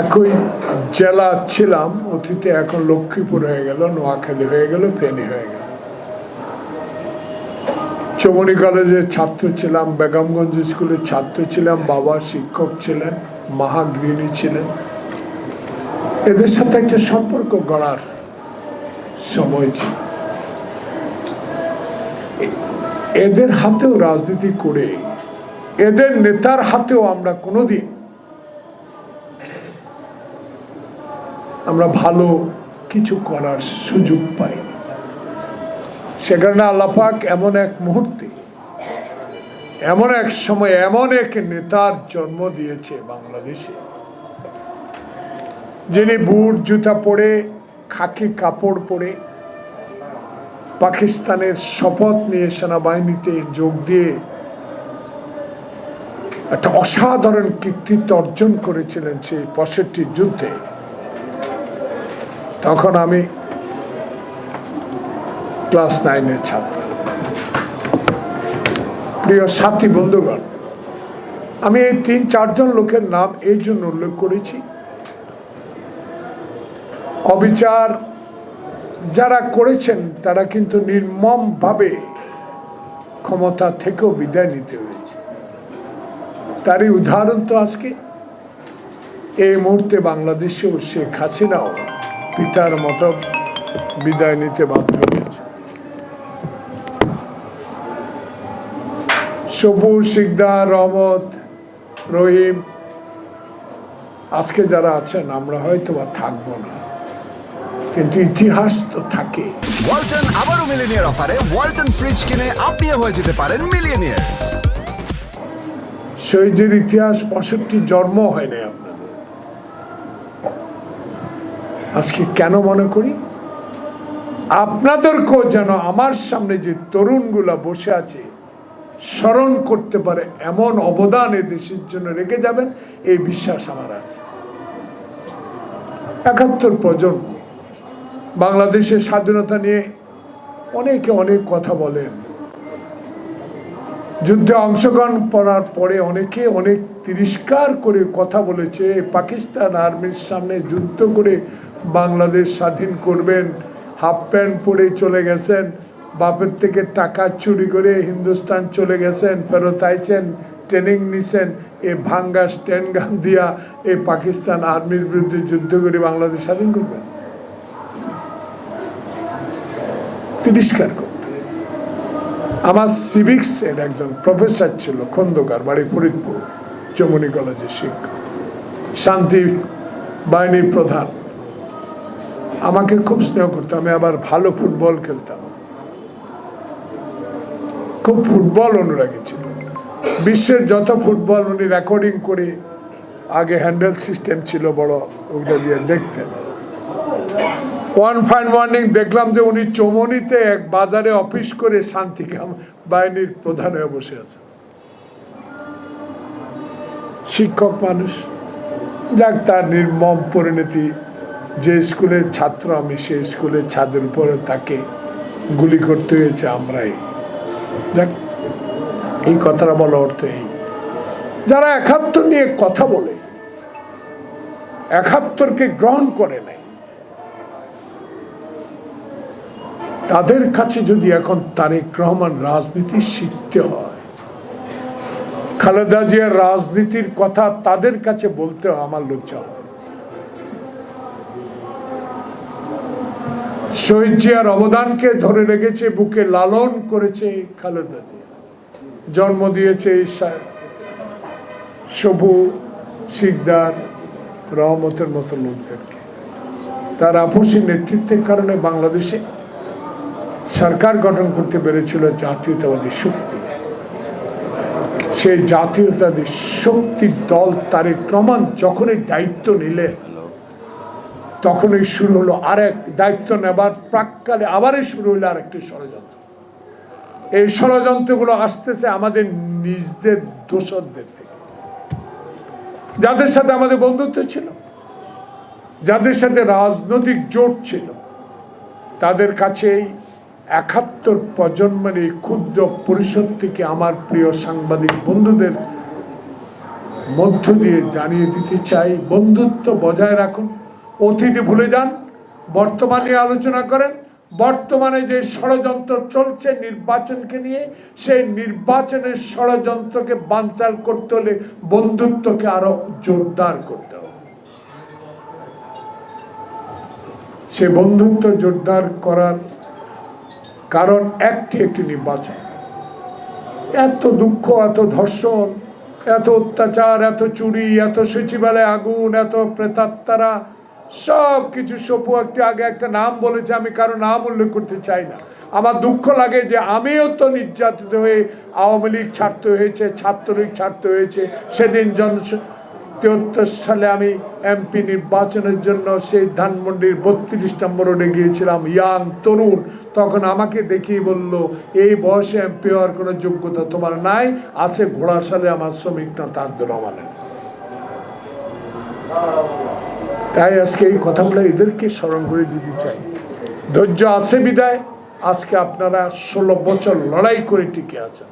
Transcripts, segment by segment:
একই জেলা ছিলাম অতীতে, এখন লক্ষ্মীপুর হয়ে গেল, নোয়াখালী হয়ে গেল, ফেনী হয়ে গেল। চৌমনি কলেজের ছাত্র ছিলাম, বেগমগঞ্জ স্কুলের ছাত্র ছিলাম, বাবা শিক্ষক ছিলেন, মা গৃহিণী ছিলেন। এদের সাথে একটা সম্পর্ক গড়ার সময় ছিল। এদের হাতেও রাজনীতি করে, এদের নেতার হাতেও আমরা কোনোদিন আমরা ভালো কিছু করার সুযোগ পাই। সে কারণে আল্লাহ পাক এমন এক মুহূর্তে, এমন এক সময়, এমন এক নেতার জন্ম দিয়েছে বাংলাদেশে, যিনি বুট জুতা পরে, খাকি কাপড় পরে পাকিস্তানের শপথ নিয়ে সেনাবাহিনীতে যোগ দিয়ে একটা অসাধারণ কৃতিত্ব অর্জন করেছিলেন সেই ৬৫ যুদ্ধে। তখন আমি ক্লাস 9-এর ছাত্র। প্রিয় সাথী বন্ধুগণ, আমি এই ৩-৪ জন লোকের নাম এই জন্য উল্লেখ করেছি, অবিচার যারা করেছেন তারা কিন্তু নির্মমভাবে ক্ষমতা থেকেও বিদায় নিতে হয়েছে। তারই উদাহরণ তো আজকে এই মুহূর্তে বাংলাদেশেও শেখ হাসিনাও পিতার মতো বিদায় নিতে বাধ্য হয়েছে। সবুজ, শিকদার, রহমত, রহিম, আজকে যারা আছেন আমরা হয়তো বা থাকবো না, কিন্তু ইতিহাস তো থাকে। ওয়ালটন আবারও মিলিয়নিয়ার অফারে ওয়ালটন ফ্রিজ কিনে আপনিও হয়ে যেতে পারেন মিলিয়নিয়ার। শহীদের ইতিহাস ৬৫ জন্ম হয় নাই আপনাদের। আজকে কেন মনে করি আপনাদেরকেও যেন আমার সামনে যে তরুণগুলা বসে আছে স্মরণ করতে পারে, এমন অবদান এ দেশের জন্য রেখে যাবেন, এই বিশ্বাস আমার আছে। ৭১ প্রজন্ম বাংলাদেশের স্বাধীনতা নিয়ে অনেকে অনেক কথা বলেন, যুদ্ধে অংশগ্রহণ করার পরে অনেকে অনেক তিরস্কার করে কথা বলেছে, পাকিস্তান আর্মির সামনে যুদ্ধ করে বাংলাদেশ স্বাধীন করবেন, হাফ প্যান্ট পরে চলে গেছেন, বাপের থেকে টাকা চুরি করে হিন্দুস্তান চলে গেছেন, ফেরত আইছেন, ট্রেনিং নিছেন, এ ভাঙ্গা স্ট্যান্ড গান দিয়া এই পাকিস্তান আর্মির বিরুদ্ধে যুদ্ধ করে বাংলাদেশ স্বাধীন করবেন, তিরস্কার করতে। আমার সিভিক্স এর একজন প্রফেসর ছিল, খন্দকার, বাড়ি ফরিদপুর, চৌমনি কলেজের শিক্ষক, শান্তি বাহিনীর প্রধান, আমাকে খুব স্নেহ করতো। আমি আবার ভালো ফুটবল খেলতাম, খুব ফুটবল অনুরাগী ছিল। বিশ্বের যত ফুটবল উনি রেকর্ডিং করে, আগে হ্যান্ডেল সিস্টেম ছিল বড়, ওইটা দিয়ে দেখতেন। ওয়ান ফাইন মর্নিং দেখলাম যে উনি চৌমনিতে এক বাজারে অফিস করে শান্তি বাহিনীর প্রধান হয়ে বসে আছে। শিক্ষক মানুষ, যাক, তার নির্মম পরিণতি। যে স্কুলের ছাত্র আমি, সেই স্কুলের ছাদের উপরে তাকে গুলি করতে হয়েছে আমরাই। যাক, এই কথাটা বলা অর্থ এই, যারা ৭১ নিয়ে কথা বলে, ৭১কে গ্রহণ করে নাই, তাদের কাছে যদি এখন তারেক রহমান রাজনীতি শিখতে হয়, খালেদা জিয়ার রাজনীতির কথা তাদের কাছে বলতে আমার লজ্জা হয়। শহীদ জিয়ার অবদানকে ধরে রেখেছে, বুকে লালন করেছে খালেদা জিয়া, জন্ম দিয়েছে সবু, শিকদার, রহমতের মতো লোকদেরকে। তার আপসী নেতৃত্বের কারণে বাংলাদেশে সরকার গঠন করতে পেরেছিল জাতীয়তাবাদী শক্তি। সেই জাতীয়তাবাদী শক্তির দল তারেক রহমান যখনই দায়িত্ব নিলেন, তখনই শুরু হলো আরেক, দায়িত্ব নেবার প্রাককালে আবারই শুরু হলো আরেকটি ষড়যন্ত্র। এই ষড়যন্ত্রগুলো আসতেছে আমাদের নিজদের দোসরদের থেকে, যাদের সাথে আমাদের বন্ধুত্ব ছিল, যাদের সাথে রাজনৈতিক জোট ছিল, তাদের কাছেই ৭১ প্রজন্মের এই ক্ষুদ্র পরিষদ থেকে আমার প্রিয় সাংবাদিক বন্ধুদের মধ্য দিয়ে জানিয়ে দিতে চাই, বন্ধুত্ব বজায় রাখুন, অতীতে ভুলে যান, বর্তমানে আলোচনা করেন। বর্তমানে যে ষড়যন্ত্র চলছে নির্বাচনকে নিয়ে, সেই নির্বাচনের ষড়যন্ত্রকে বানচাল করতে হলে বন্ধুত্বকে আরো জোরদার করতে হবে। সে বন্ধুত্ব জোরদার করার কারণ একটি নির্বাচন। এত দুঃখ, এত ধর্ষণ, এত অত্যাচার, এত চুরি, এত সচিবালয়ে আগুন, এত প্রেতাত্মারা, সব কিছু। সপু একটু আগে একটা নাম বলেছে, আমি কারো নাম উল্লেখ করতে চাই না। আমার দুঃখ লাগে যে আমিও তো নির্যাতিত হয়ে আওয়ামী লীগ ছাড়তে হয়েছে, ছাত্রলীগ ছাড়তে হয়েছে। সেদিন 1973 সালে আমি এমপি নির্বাচনের জন্য সেই ধানমন্ডির 32 নম্বর রোডে গিয়েছিলাম, ইয়াং তরুণ। তখন আমাকে দেখিয়ে বলল, এই বয়সে এমপি হওয়ার কোনো যোগ্যতা তোমার নাই, আছে ঘোড়া সালে আমার শ্রমিক নেতা আব্দুর রহমানের। তাই আজকে এই কথাগুলো এদেরকে স্মরণ করে দিতে চাই। ধৈর্য আছে বিদায় আজকে আপনারা 16 বছর লড়াই করে টিকে আছেন।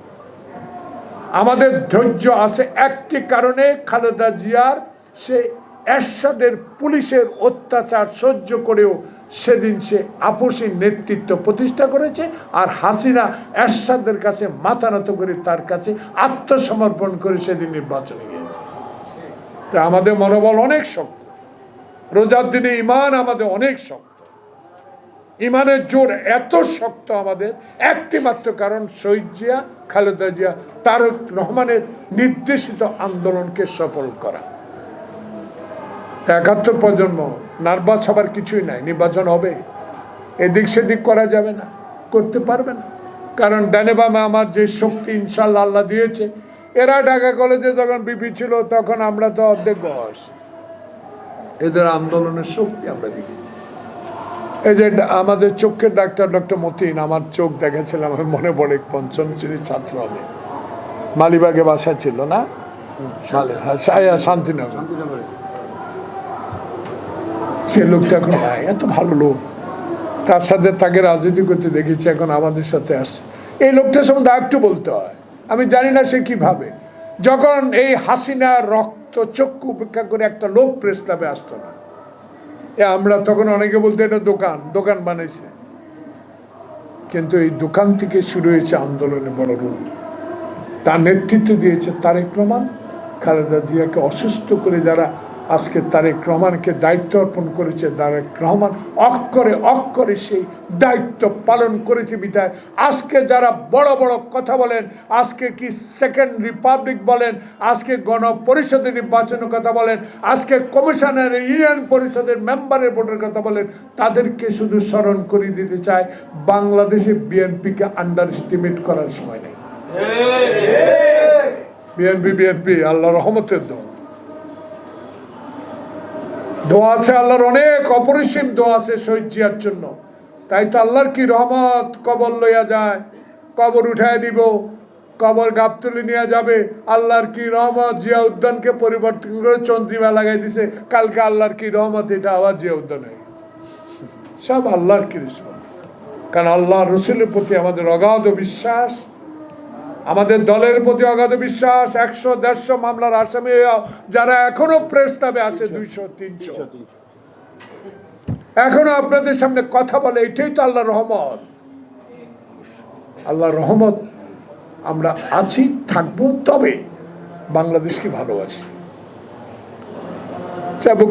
আমাদের ধৈর্য আছে একটি কারণে, খালেদা জিয়ার সে এরশাদের পুলিশের অত্যাচার সহ্য করেও সেদিন সে আপসী নেতৃত্ব প্রতিষ্ঠা করেছে। আর হাসিনা এরশাদের কাছে মাথা নত করে তার কাছে আত্মসমর্পণ করে সেদিন নির্বাচনে গিয়েছে। তা আমাদের মনোবল অনেক শক্ত, রোজার দিনে ইমান আমাদের অনেক শক্ত। ইমানের জোর এত শক্ত আমাদের একটি মাত্র কারণ, শহীদ জিয়া, খালেদা জিয়া, তারেক রহমানের নির্দেশিত আন্দোলনকে সফল করা। 71 প্রজন্ম নার্ভাস হবার কিছুই নাই। নির্বাচন হবে, এদিক সেদিক করা যাবে না, করতে পারবে না। কারণ ডানে বামে আমার যে শক্তি ইনশাল্লাহ আল্লাহ দিয়েছে। এরা ঢাকা কলেজে যখন বিপি ছিল তখন আমরা তো অর্ধেক বয়স, এদের আন্দোলনের শক্তি আমরা দেখি। এই যে আমাদের চোখের ডাক্তার ডক্টর মতিন আমার চোখ দেখেছিলাম, আমি মনে পড়ে 5ম শ্রেণীর ছাত্র, আমি মালিবাগে বাসা ছিল না, শান্তিনগর। সে লোকটা এখন নাই, এত ভালো লোক, তার সাথে তাকে রাজনীতি করতে দেখেছি, এখন আমাদের সাথে আসছে। এই লোকটার সম্বন্ধে একটু বলতে হয়, আমি জানি না সে কিভাবে, যখন এই হাসিনা রক্ত চক্ষু উপেক্ষা করে একটা লোক প্রেস ক্লাবে আসতো না, আমরা তখন অনেকে বলতে এটা দোকান বানাইছে, কিন্তু এই দোকান থেকে শুরু হয়েছে আন্দোলনের বড় রূপ। তার নেতৃত্ব দিয়েছে তারেক রহমান। খালেদা জিয়াকে অসুস্থ করে যারা আজকে তারেক রহমানকে দায়িত্ব অর্পণ করেছে, তারেক রহমান অক্ষরে অক্ষরে সেই দায়িত্ব পালন করেছে বিধায় আজকে যারা বড় বড় কথা বলেন, আজকে কি সেকেন্ড রিপাবলিক বলেন, আজকে গণপরিষদের নির্বাচনের কথা বলেন, আজকে কমিশনের ইউনিয়ন পরিষদের মেম্বারের ভোটের কথা বলেন, তাদেরকে শুধু স্মরণ করে দিতে চায়, বাংলাদেশে বিএনপিকে আন্ডার এস্টিমেট করার সময় নেই। বিএনপি আল্লাহর রহমতের দোয়া আছে, আল্লাহর অনেক অপরিসীম দোয়া আছে শহীদ জিয়ার জন্য। তাই তো আল্লাহর কি রহমত, কবর লইয়া যায়, কবর উঠায় দিব, কবর গাবতলি নিয়ে যাবে। আল্লাহর কি রহমত, জিয়া উদ্যানকে পরিবর্তন করে চন্দ্রিমা লাগাই দিছে, কালকে আল্লাহর কি রহমত, এটা আবার জিয়া উদ্যান হয়ে গেছে। সব আল্লাহর কিসমত। কারণ আল্লাহ রসুলের প্রতি আমাদের অগাধ বিশ্বাস, আমাদের দলের প্রতি অগাধ বিশ্বাস। 100-150 মামলার আসামি যারা এখনো প্রেস ক্লাবে আসে 200-300, এখনো আপনাদের সামনে কথা বলে, এটাই তো আল্লাহর রহমত। আল্লাহর রহমত আমরা আছি, থাকবো, তবে বাংলাদেশকে ভালোবাসি।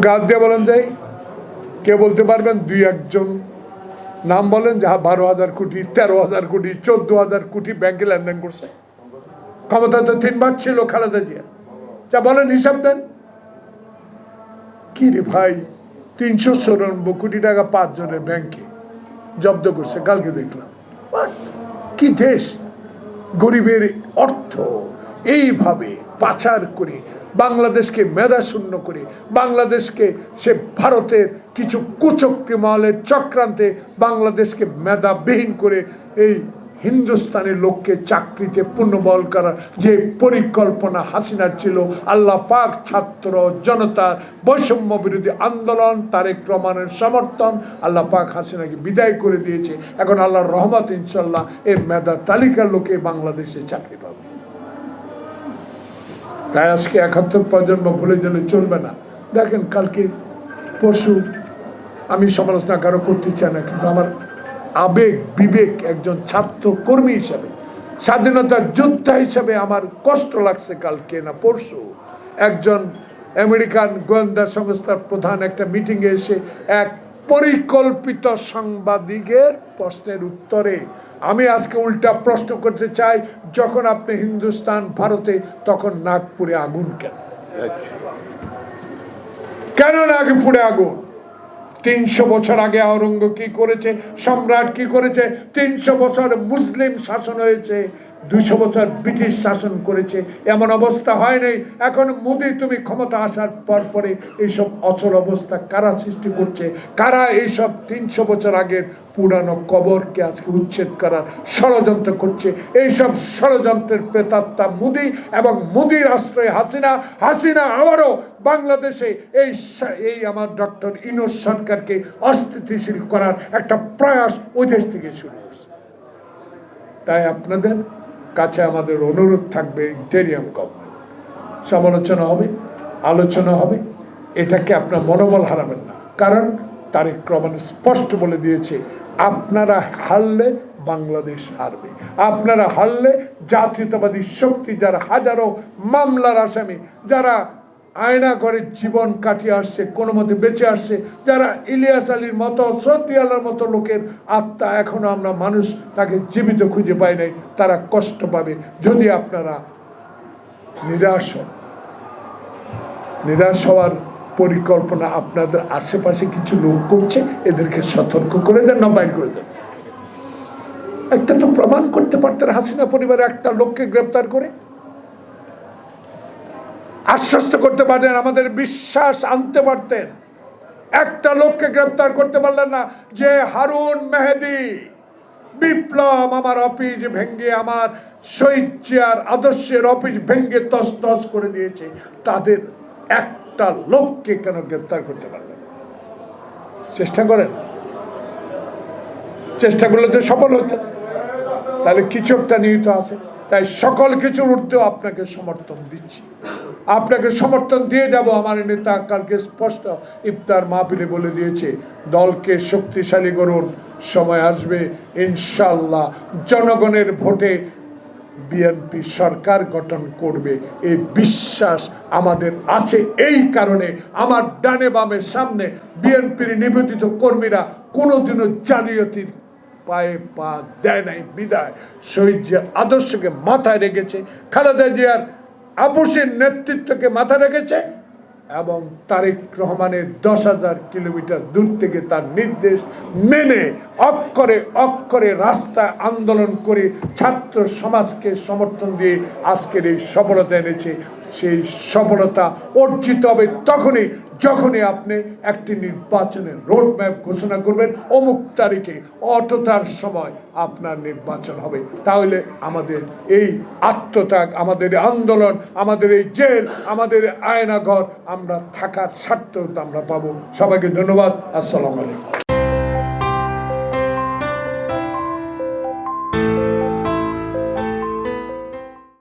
গাছ দিয়ে বলেন যাই, কে বলতে পারবেন 2-1 নাম বলেন যাহা 12,000 কোটি, 13,000 কোটি, 14,000 কোটি ব্যাংকে লেনদেন করছে? ক্ষমতা তো 3 বার ছিল খালেদা জিয়া, যা বলেন হিসাব দেন। কি রে ভাই, 394 কোটি টাকা 5 জনের ব্যাংকে জব্দ করছে, কালকে দেখলাম। কি দেশ, গরিবের অর্থ এইভাবে পাচার করে, বাংলাদেশকে মেধা শূন্য করে, বাংলাদেশকে সে ভারতের কিছু কুচক্রী মহলের চক্রান্তে বাংলাদেশকে মেধাবিহীন করে এই হিন্দুস্তানের লোককে চাকরিতে পুনর্বল করার যে পরিকল্পনা হাসিনার ছিল, আল্লাহ পাক ছাত্র জনতার বৈষম্য বিরোধী আন্দোলন, তারেক রহমানের সমর্থন, আল্লাহ পাক হাসিনাকে বিদায় করে দিয়েছে। এখন আল্লাহর রহমত ইনশাল্লাহ এর মেধা তালিকার লোকে বাংলাদেশে চাকরি পাবে। তাই আজকে 71 প্রজন্ম ভুলে গেলে চলবে না। দেখেন কালকে পরশু, আমি সমালোচনা কারো করতে চাই না, কিন্তু আমার আবেগ বিবেক একজন ছাত্র কর্মী হিসাবে, স্বাধীনতার যোদ্ধা হিসাবে আমার কষ্ট লাগছে কালকে না পরশু একজন আমেরিকান গোয়েন্দা সংস্থার প্রধান একটা মিটিংয়ে এসে এক পরিকল্পিত সাংবাদিকের প্রশ্নের উত্তরে আমি আজকে উল্টা প্রশ্ন করতে চাই, যখন আপনি হিন্দুস্তান ভারতে, তখন নাগপুরে আগুন কেন? কেন নাগপুরে আগুন? 300 বছর আগে আওরঙ্গ কি করেছে, সম্রাট কি করেছে? 300 বছর মুসলিম শাসন হয়েছে, 200 বছর ব্রিটিশ শাসন করেছে, এমন অবস্থা হয় নাই। এখন মোদি তুমি ক্ষমতা আসার পরে এইসব অচল অবস্থা কারা সৃষ্টি করছে? কারা এইসব 300 বছর আগের পুরানো কবরকে আজকে উচ্ছেদ করার ষড়যন্ত্র করছে? এইসব ষড়যন্ত্রের প্রেতাত্মা মোদি এবং মোদির আশ্রয়ে হাসিনা আবারও বাংলাদেশে এই আমার ডক্টর ইউনূস সরকারকে অস্থিতিশীল করার একটা প্রয়াস ওই দেশ থেকে শুরু হয়েছে। তাই আপনাদের কাছে আমাদের অনুরোধ থাকবে, ইন্টেরিয়াম গভর্নমেন্ট সমালোচনা হবে, আলোচনা হবে, এটাকে আপনার মনোবল হারাবেন না। কারণ তারেক রহমান স্পষ্ট বলে দিয়েছে, আপনারা হারলে বাংলাদেশ হারবে। আপনারা হারলে জাতীয়তাবাদী শক্তি, যারা হাজারো মামলার আসামি, যারা আয়না করে জীবন কাটিয়ে আসছে, কোনো মতে বেঁচে আসছে, যারা ইলিয়াস আলীর মতো, সৌদি আলার মতো লোকের আত্মা এখনো আমরা মানুষ তাকে জীবিত খুঁজে পাই নাই, তারা কষ্ট পাবে যদি আপনারা নিরাশ হওয়ার পরিকল্পনা আপনাদের আশেপাশে কিছু লোক করছে, এদেরকে সতর্ক করে দেন, না বাইর করে দেন। একটা তো প্রমাণ করতে পারতেন, হাসিনা পরিবারের একটা লোককে গ্রেফতার করে আশ্বস্ত করতে পারতেন, আমাদের বিশ্বাস আনতে পারতেন। একটা লোককে গ্রেফতার করতে পারলেন না, যে হারুন মেহেদী বিপ্লব আমার অফিস ভেঙ্গে, আমার শহীদ জিয়ার আদর্শের অফিস ভেঙ্গে তছনছ করে দিয়েছে, তাদের একটা লোককে কেন গ্রেফতার করতে পারলেন? চেষ্টা করেন, চেষ্টা করলে তো সফল হতো। তাহলে কিছু একটা নিহিত আছে। তাই সকল কিছুর ঊর্ধ্বে আপনাকে সমর্থন দিচ্ছি, আপনাকে সমর্থন দিয়ে যাব। আমার নেতা কালকে স্পষ্ট ইফতার মাহফিলে বলে দিয়েছে, দলকে শক্তিশালী করুন, সময় আসবে ইনশাআল্লাহ জনগণের ভোটে বিএনপি সরকার গঠন করবে, এই বিশ্বাস আমাদের আছে। এই কারণে আমার ডানে বামে সামনে বিএনপির নিবেদিত কর্মীরা কোনোদিনও জালিয়াতির পায়ে পা দেয় নাই। বিদায় শহীদ জিয়ার আদর্শকে মাথায় রেখেছে, খালেদা জিয়ার আপোষের নেতৃত্বকে মাথায় রেখেছে, এবং তারেক রহমানের 10,000 কিলোমিটার দূর থেকে তার নির্দেশ মেনে অক্ষরে অক্ষরে রাস্তায় আন্দোলন করে ছাত্র সমাজকে সমর্থন দিয়ে আজকের এই সফলতা এনেছে। সেই সফলতা অর্জিত হবে তখনই যখনই আপনি একটি নির্বাচনের রোডম্যাপ ঘোষণা করবেন, অমুক তারিখে অতটার সময় আপনার নির্বাচন হবে। তাহলে আমাদের এই আত্মত্যাগ, আমাদের আন্দোলন, আমাদের এই জেল, আমাদের আয়নাঘর আমরা থাকার স্বার্থ আমরা পাবো। সবাইকে ধন্যবাদ। আসসালামু আলাইকুম।